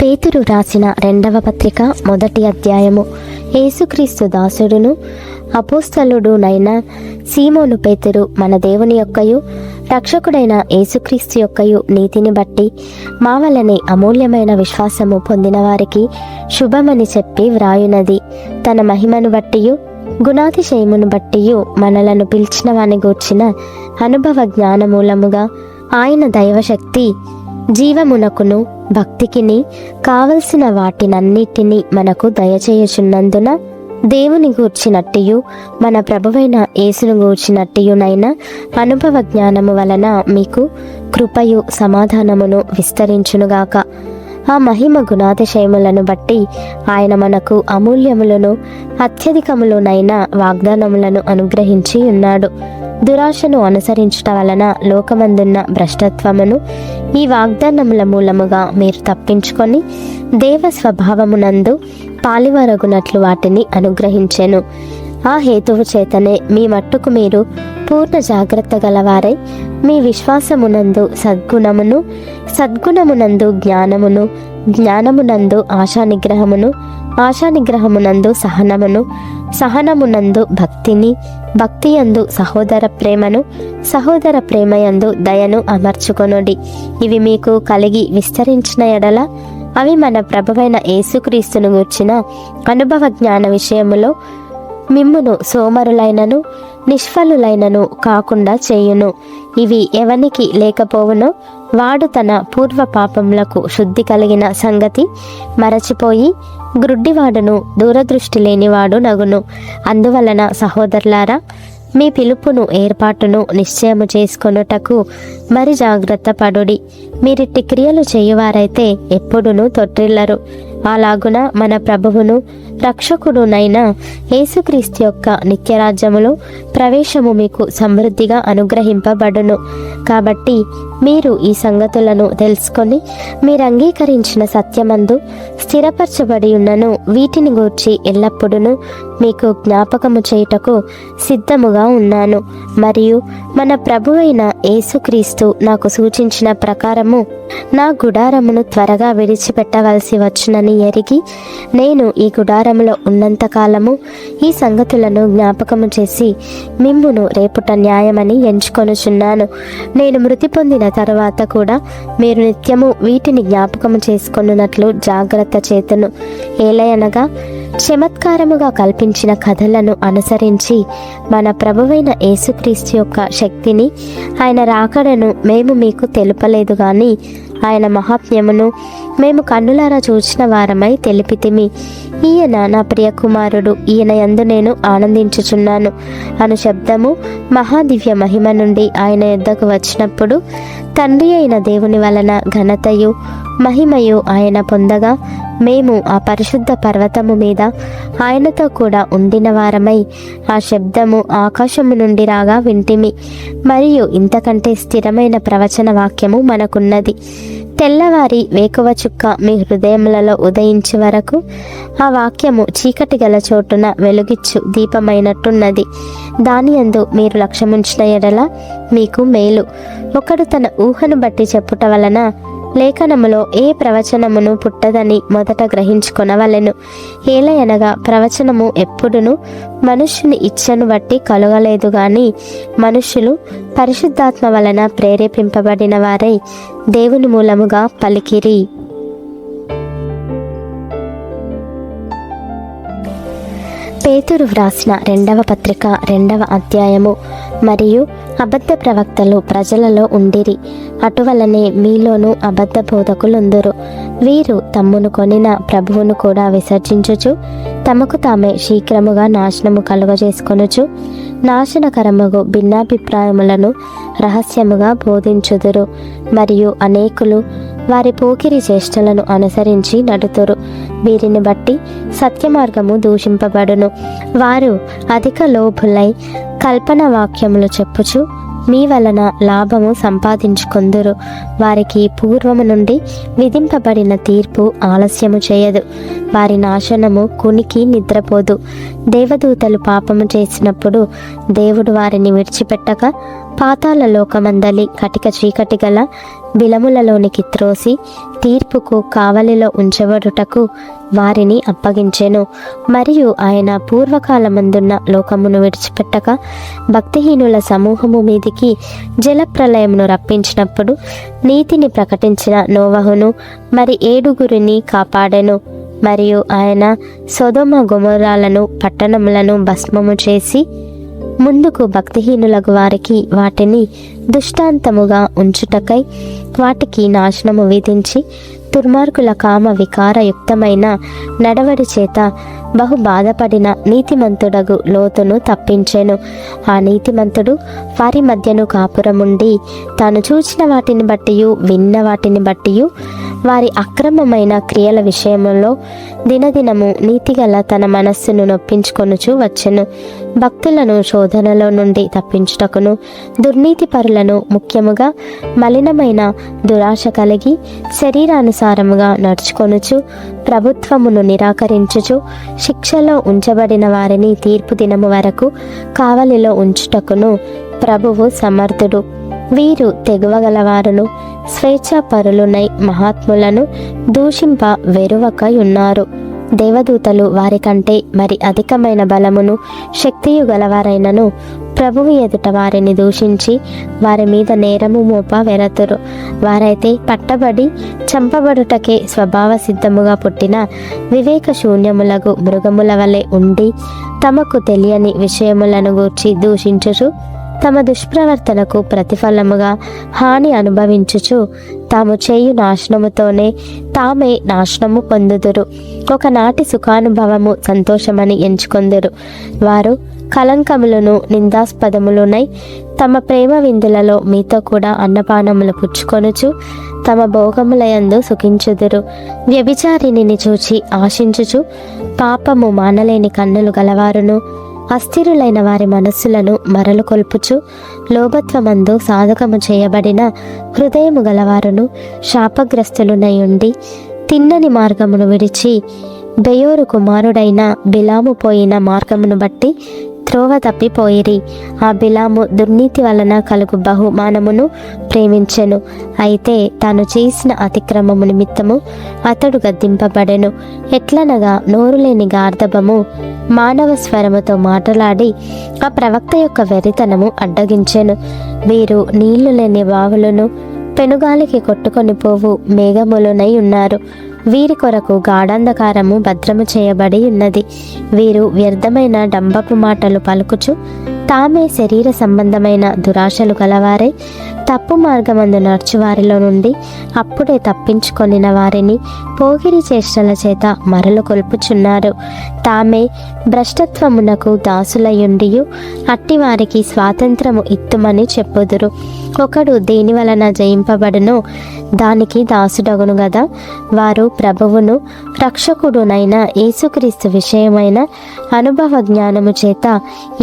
పేతురు రాసిన 2వ పత్రిక 1వ అధ్యాయము. యేసుక్రీస్తు దాసుడును అపోస్తలుడునైన సీమోను పేతురు, మన దేవుని యొక్కయు రక్షకుడైన యేసుక్రీస్తు యొక్కయు నీతిని బట్టి మా వలనే అమూల్యమైన విశ్వాసము పొందిన వారికి శుభమని చెప్పి వ్రాయునది. తన మహిమను బట్టియు గుణాతిశయమును బట్టియు మనలను పిలిచిన వాని గూర్చిన అనుభవ జ్ఞానమూలముగా ఆయన దైవశక్తి జీవమునకును భక్తికిని కావలసిన వాటినన్నిటినీ మనకు దయచేయుచున్నందున దేవుని గూర్చినట్టియు మన ప్రభువైన యేసును గూర్చినట్టియునైన అనుభవ జ్ఞానము వలన మీకు కృపయు సమాధానమును విస్తరించునుగాక. ఆ మహిమ గుణాతిశయములను బట్టి ఆయన మనకు అమూల్యములను అత్యధికములునైన వాగ్దానములను అనుగ్రహించి ఉన్నాడు. దురాశను అనుసరించుట వలన లోకమందున్న భ్రష్టత్వమును ఈ వాగ్దానముల మూలముగా మీరు తప్పించుకొని దేవ స్వభావమునందు పాలివరగునట్లు వాటిని అనుగ్రహించెను. ఆ హేతువు చేతనే మీ మట్టుకు మీరు పూర్ణ జాగ్రత్త గలవారై మీ విశ్వాసమునందు సద్గుణమును, సద్గుణమునందు జ్ఞానమును, జ్ఞానమునందు ఆశానిగ్రహమును, ఆశానిగ్రహమునందు సహనమును, సహనమునందు భక్తిని, భక్తియందు సహోదర ప్రేమను, సహోదర ప్రేమయందు దయను అమర్చుకొనుడి. ఇవి మీకు కలిగి విస్తరించిన ఎడల అవి మన ప్రభువైన యేసుక్రీస్తును గూర్చిన అనుభవ జ్ఞాన విషయములో మిమ్మును సోమరులైనను నిష్ఫలులైనను కాకుండా చేయును. ఇవి ఎవనికి లేకపోవునో వాడు తన పూర్వ పాపములకు శుద్ధి కలిగిన సంగతి మరచిపోయి గ్రుడ్డివాడును దూరదృష్టి లేనివాడు నగును. అందువలన సహోదరులారా, మీ పిలుపును ఏర్పాటును నిశ్చయము చేసుకొనుటకు మరి జాగ్రత్త పడుడి. మీరిట్టి క్రియలు చేయువారైతే ఎప్పుడునూ తొట్టిల్లరు. అలాగున మన ప్రభువును రక్షకుడునైన యేసుక్రీస్తు యొక్క నిత్యరాజ్యములో ప్రవేశము మీకు సమృద్ధిగా అనుగ్రహింపబడును. కాబట్టి మీరు ఈ సంగతులను తెలుసుకొని మీరు అంగీకరించిన సత్యమందు స్థిరపరచబడి ఉన్నను వీటిని గూర్చి ఎల్లప్పుడూ మీకు జ్ఞాపకము చేయుటకు సిద్ధముగా ఉన్నాను. మరియు మన ప్రభువైన యేసుక్రీస్తు నాకు సూచించిన ప్రకారము నా గుడారమును త్వరగా విడిచిపెట్టవలసి వచ్చునని ఎరిగి నేను ఈ గుడారములో ఉన్నంత కాలము ఈ సంగతులను జ్ఞాపకము చేసి మిమ్మును రేపుట న్యాయమని ఎంచుకొనుచున్నాను. నేను మృతి పొందిన తరువాత కూడా మీరు నిత్యము వీటిని జ్ఞాపకము చేసుకొనున్నట్లు జాగ్రత్త చేతును. ఏలయనగా చమత్కారముగా కల్పించిన కథలను అనుసరించి మన ప్రభువైన యేసుక్రీస్తు యొక్క శక్తిని, ఆయన రాకడను మేము మీకు తెలుపలేదు గాని ఆయన మహాత్మ్యమును మేము కన్నులారా చూచిన వారమై తెలిపితిమి. ఈయన నా ప్రియ కుమారుడు, ఈయన యందు నేను ఆనందించుచున్నాను అను శబ్దము మహాదివ్య మహిమ నుండి ఆయన యొద్దకు వచ్చినప్పుడు తండ్రి అయిన దేవుని వలన ఘనతయు మహిమయు ఆయన పొందగా మేము ఆ పరిశుద్ధ పర్వతము మీద ఆయనతో కూడా ఉండిన వారమై ఆ శబ్దము ఆకాశము నుండి రాగా వింటిమి. మరియు ఇంతకంటే స్థిరమైన ప్రవచన వాక్యము మనకున్నది. తెల్లవారి వేకువ చుక్క మీ హృదయములలో ఉదయించే వరకు ఆ వాక్యము చీకటి గల చోటున వెలుగిచ్చు దీపమైనట్టున్నది. దాని యందు మీరు లక్ష్యముంచిన ఎడల మీకు మేలు. ఒకడు తన ఊహను బట్టి చెప్పుట వలన లేఖనములో ఏ ప్రవచనమును పుట్టదని మొదట గ్రహించుకొనవలెను. ఏలయనగా ప్రవచనము ఎప్పుడును మనుష్యుని ఇచ్చను బట్టి కలుగలేదు గాని మనుష్యులు పరిశుద్ధాత్మ వలన ప్రేరేపింపబడిన వారై దేవుని మూలముగా పలికిరి. పేతురు వ్రాసిన 2వ పత్రిక 2వ అధ్యాయము. మరియు అబద్ధ ప్రవక్తలు ప్రజలలో ఉండిరి, అటువలనే మీలోనూ అబద్ధ బోధకులుందురు. వీరు తమ్మును కొనిన ప్రభువును కూడా విసర్జించుచు తమకు తామే శీఘ్రముగా నాశనము కలుగజేసుకొనుచు నాశనకరముగు భిన్నాభిప్రాయములను రహస్యముగా బోధించుదురు. మరియు అనేకులు వారి పోకిరి చేష్టలను అనుసరించి నడుతురు. వీరిని బట్టి సత్యమార్గము దూషింపబడును. వారు అధిక లోభులై కల్పన వాక్యములు చెప్పుచు మీ వలన లాభము సంపాదించుకొందురు. వారికి పూర్వము నుండి విధింపబడిన తీర్పు ఆలస్యము చేయదు. వారి నాశనము కునికి నిద్రపోదు. దేవదూతలు పాపము చేసినప్పుడు దేవుడు వారిని విడిచిపెట్టక పాతాళ లోకమందలి కటిక చీకటి గల బిలములలోనికి త్రోసి తీర్పుకు కావలిలో ఉంచబడుటకు వారిని అప్పగించెను. మరియు ఆయన పూర్వకాలమందున్న లోకమును విడిచిపెట్టక భక్తిహీనుల సమూహము మీదికి జలప్రలయమును రప్పించినప్పుడు నీతిని ప్రకటించిన నోవహును మరి 7 కాపాడెను. మరియు ఆయన సొదొమ గొమొర్రాలను పట్టణములను భస్మము చేసి ముందుకు భక్తిహీనులకు వారికి వాటిని దృష్టాంతముగా ఉంచుటకై వాటికి నాశనము విధించి దుర్మార్గుల కామ వికారయుక్తమైన నడవడి చేత బహు బాధపడిన నీతిమంతుడగు లోతును తప్పించెను. ఆ నీతిమంతుడు వారి మధ్యను కాపురముండి తాను చూచిన వాటిని బట్టియు విన్న వాటిని బట్టియు వారి అక్రమమైన క్రియల విషయంలో దినదినము నీతిగల తన మనస్సును నొప్పించుకొనుచు వచ్చెను. భక్తులను శోధనలో నుండి తప్పించుటకును దుర్నీతి పరులను ముఖ్యముగా మలినమైన దురాశ కలిగి శరీరానుసారముగా నడుచుకొనుచు ప్రభుత్వమును నిరాకరించుచు శిక్షలో ఉంచబడిన వారిని తీర్పు దినము వరకు కావలిలో ఉంచుటకును ప్రభువు సమర్థుడు. వీరు తెగువగలవారును స్వేచ్ఛాపరులునై మహాత్ములను దూషింప వెరువకయున్నారు. దేవదూతలు వారికంటే మరి అధికమైన బలమును శక్తియు గలవారైనను ప్రభువు ఎదుట వారిని దూషించి వారి మీద నేరము మోప వెరతురు. వారైతే పట్టబడి చంపబడుటకే స్వభావ సిద్ధముగా పుట్టిన వివేక శూన్యములగు మృగముల వలె ఉండి తమకు తెలియని విషయములను గూర్చి దూషించుచు తమ దుష్ప్రవర్తనకు ప్రతిఫలముగా హాని అనుభవించుచు తాము చేయు నాశనముతోనే తామే నాశనము పొందుదురు. ఒకనాటి సుఖానుభవము సంతోషమని ఎంచుకొందురు. వారు కలంకములను నిందాస్పదములునై తమ ప్రేమ విందులలో మీతో కూడా అన్నపానములు పుచ్చుకొనుచు తమ భోగములయందు సుఖించుదురు. వ్యభిచారిణిని చూచి ఆశించుచు పాపము మానలేని కన్నులు గలవారును అస్థిరులైన వారి మనస్సులను మరలు కొల్పుచు లోభత్వమందు సాధకము చేయబడిన హృదయము గలవారును శాపగ్రస్తులునై ఉండి తిన్నని మార్గమును విడిచి బెయోరు కుమారుడైన బిలాము పోయిన మార్గమును బట్టి త్రోవ తప్పిపోయిరి. ఆ బిలాము దుర్నీతి వలన కలుగు బహుమానమును ప్రేమించెను. అయితే తాను చేసిన అతిక్రమము నిమిత్తము అతడు గద్దింపబడెను. ఎట్లనగా నోరులేని గార్ధబము మానవ స్వరముతో మాట్లాడి ఆ ప్రవక్త యొక్క వెరితనము అడ్డగించెను. వీరు నీళ్లు లేని బావులను పెనుగాలికి కొట్టుకొని పోవు మేఘములునై ఉన్నారు. వీరి కొరకు గాఢాంధకారము భద్రము చేయబడి ఉన్నది. వీరు వ్యర్థమైన డంబపు మాటలు పలుకుచు తామే శరీర సంబంధమైన దురాశలు గలవారే తప్పు మార్గమందు నడుచువారిలో నుండి అప్పుడే తప్పించుకొనిన వారిని పోగిరి చేష్టల చేత మరలు కొల్పుచున్నారు. తామే భ్రష్టత్వమునకు దాసులయుండియు అట్టివారికి స్వాతంత్రము ఇత్తుమని చెప్పుదురు. ఒకడు దేని వలన జయింపబడునో దానికి దాసుడగును గదా. వారు ప్రభువును రక్షకుడునైన యేసుక్రీస్తు విషయమైన అనుభవ జ్ఞానము చేత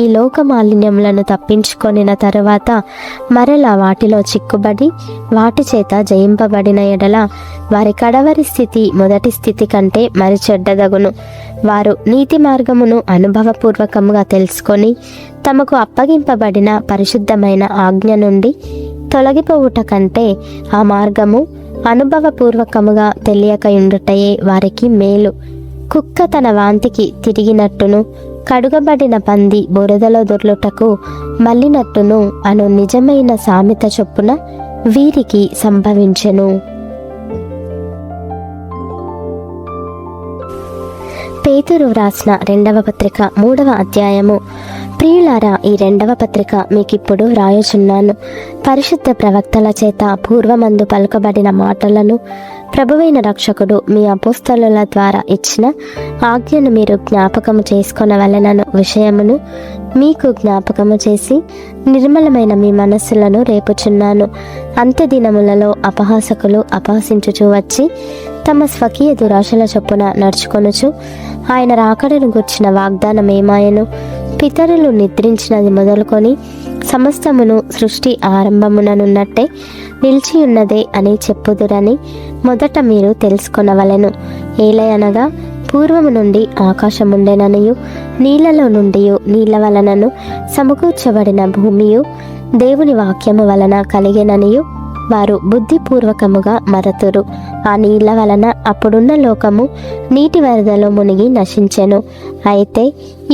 ఈ లోక మాలిన్యములను తప్పించుకొనిన తరువాత మరలా వాటిలో చిక్కుబడి వాటి చేత జయింపబడిన ఎడల వారి కడవరి స్థితి మొదటి స్థితి కంటే మరి చెడ్డదగును. వారు నీతి మార్గమును అనుభవపూర్వకముగా తెలుసుకొని తమకు అప్పగింపబడిన పరిశుద్ధమైన ఆజ్ఞ నుండి తొలగిపోవుట కంటే ఆ మార్గము అనుభవపూర్వకముగా తెలియకయుండుటయే వారికి మేలు. కుక్క తన వాంతికి తిరిగినట్టును కడుగబడిన పంది బురదలో దొర్లుటకు మళ్ళినట్టును అను నిజమైన సామెత చొప్పున వీరికి సంభవించెను. పేతురు వ్రాసిన 2వ పత్రిక 3వ అధ్యాయము. ప్రియులారా, ఈ 2వ పత్రిక మీకిప్పుడు రాయుచున్నాను. పరిశుద్ధ ప్రవక్తల చేత పూర్వమందు పలుకబడిన మాటలను ప్రభువైన రక్షకుడు మీ అపోస్తలుల ద్వారా ఇచ్చిన ఆజ్ఞను మీరు జ్ఞాపకము చేసుకొనవలెనను విషయమును మీకు జ్ఞాపకము చేసి నిర్మలమైన మీ మనస్సులను రేపుచున్నాను. అంత్య దినములలో అపహాసకులు అపహసించుచూ వచ్చి తమ స్వకీయ దురాశల చొప్పున నడుచుకొనుచు ఆయన రాకడను గుర్చిన వాగ్దానం ఏమాయను, పితరులు నిద్రించినది మొదలుకొని సమస్తమును సృష్టి ఆరంభముననున్నట్టే నిలిచియున్నదే అని చెప్పుదురని మొదట మీరు తెలుసుకొనవలెను. ఏలయనగా పూర్వము నుండి ఆకాశముండెననియు నీళ్లలో నుండి నీళ్ల వలనను సమకూర్చబడిన భూమియు దేవుని వాక్యము వలన కలిగెననియు వారు బుద్ధిపూర్వకముగా మరతురు. ఆ నీళ్ల వలన అప్పుడున్న లోకము నీటి వరదలో మునిగి నశించెను. అయితే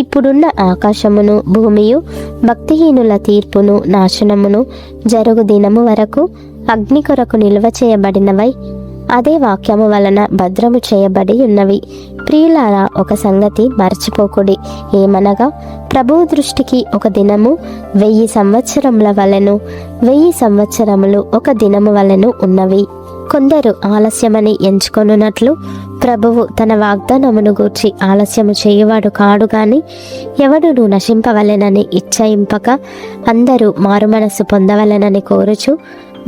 ఇప్పుడున్న ఆకాశమును భూమియు భక్తిహీనుల తీర్పును నాశనమును జరుగు దినము వరకు అగ్ని కొరకు నిల్వ చేయబడినవై అదే వాక్యము వలన భద్రము చేయబడి ఉన్నవి. ప్రియులారా, ఒక సంగతి మర్చిపోకుడి. ఏమనగా ప్రభువు దృష్టికి ఒక దినము 1000 సంవత్సరముల వలెను, 1000 సంవత్సరములు ఒక దినము వలెను ఉన్నవి. కొందరు ఆలస్యమని ఎంచుకొనున్నట్లు ప్రభువు తన వాగ్దానమును గూర్చి ఆలస్యము చేయువాడు కాడు గాని ఎవడును నశింపవలెనని ఇచ్చయింపక అందరూ మారుమనస్సు పొందవలెనని కోరుచు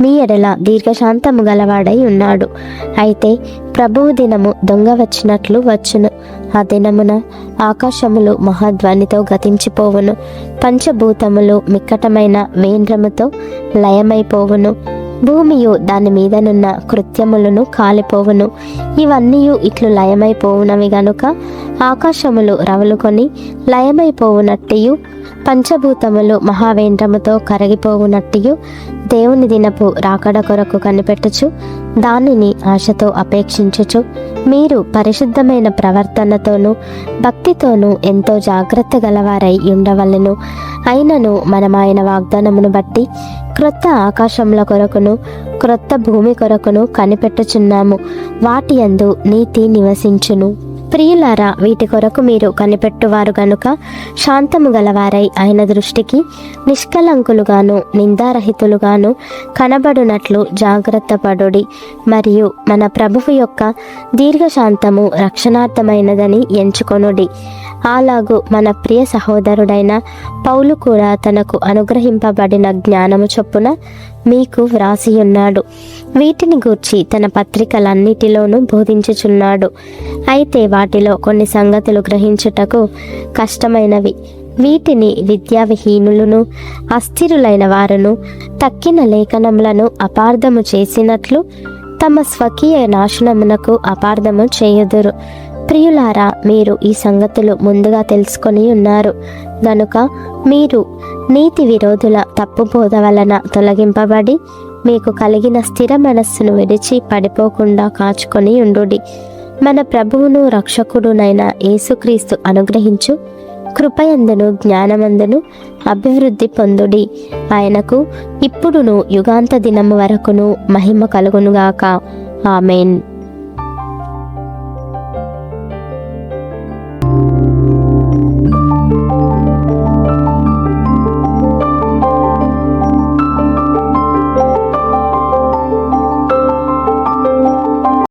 మీ ఎడల దీర్ఘశాంతము గలవాడై ఉన్నాడు. అయితే ప్రభువు దినము దొంగ వచ్చినట్లు వచ్చును. ఆ దినమున ఆకాశములు మహాధ్వనితో గతించిపోవును, పంచభూతములు మిక్కటమైన వేంద్రముతో లయమైపోవును, భూమియు దాని మీదనున్న కృత్యములను కాలిపోవును. ఇవన్నీ ఇట్లు లయమైపోవునవి గనుక ఆకాశములు రవలుకొని లయమైపోవునట్టియు పంచభూతములు మహావేంద్రముతో కరగిపోవునట్టియు దేవుని దినపు రాకడ కొరకు కనిపెట్టుచు దానిని ఆశతో అపేక్షించుచు మీరు పరిశుద్ధమైన ప్రవర్తనతోనూ భక్తితోనూ ఎంతో జాగ్రత్త గలవారై ఉండవలెను. అయినను మనం ఆయన వాగ్దానమును బట్టి క్రొత్త ఆకాశముల కొరకును క్రొత్త భూమి కొరకును కనిపెట్టుచున్నాము. వాటి యందు నీతి నివసించును. ప్రియులారా, వీటి కొరకు మీరు కనిపెట్టువారు గనుక శాంతము గలవారై ఆయన దృష్టికి నిష్కలంకులుగాను నిందారహితులుగాను కనబడునట్లు జాగ్రత్త పడుడి. మరియు మన ప్రభువు యొక్క దీర్ఘశాంతము రక్షణార్థమైనదని ఎంచుకొనుడి. అలాగూ మన ప్రియ సహోదరుడైన పౌలు కూడా తనకు అనుగ్రహింపబడిన జ్ఞానము చొప్పున మీకు వ్రాసియున్నాడు. వీటిని గూర్చి తన పత్రికలన్నిటిలోనూ బోధించుచున్నాడు. అయితే వాటిలో కొన్ని సంగతులు గ్రహించుటకు కష్టమైనవి. వీటిని విద్యావిహీనులను అస్థిరులైన వారును తక్కిన లేఖనములను అపార్థము చేసినట్లు తమ స్వకీయ నాశనమునకు అపార్థము చేయుదురు. ప్రియులారా, మీరు ఈ సంగతులు ముందుగా తెలుసుకొని ఉన్నారు గనుక మీరు నీతి విరోధుల తప్పు బోధ వలన తొలగింపబడి మీకు కలిగిన స్థిర మనస్సును విడిచి పడిపోకుండా కాచుకొని ఉండుడి. మన ప్రభువును రక్షకుడునైన యేసుక్రీస్తు అనుగ్రహించు కృపయందును జ్ఞానమందును అభివృద్ధి పొందుడి. ఆయనకు ఇప్పుడును యుగాంత దినము వరకును మహిమ కలుగునుగాక. ఆమెన్.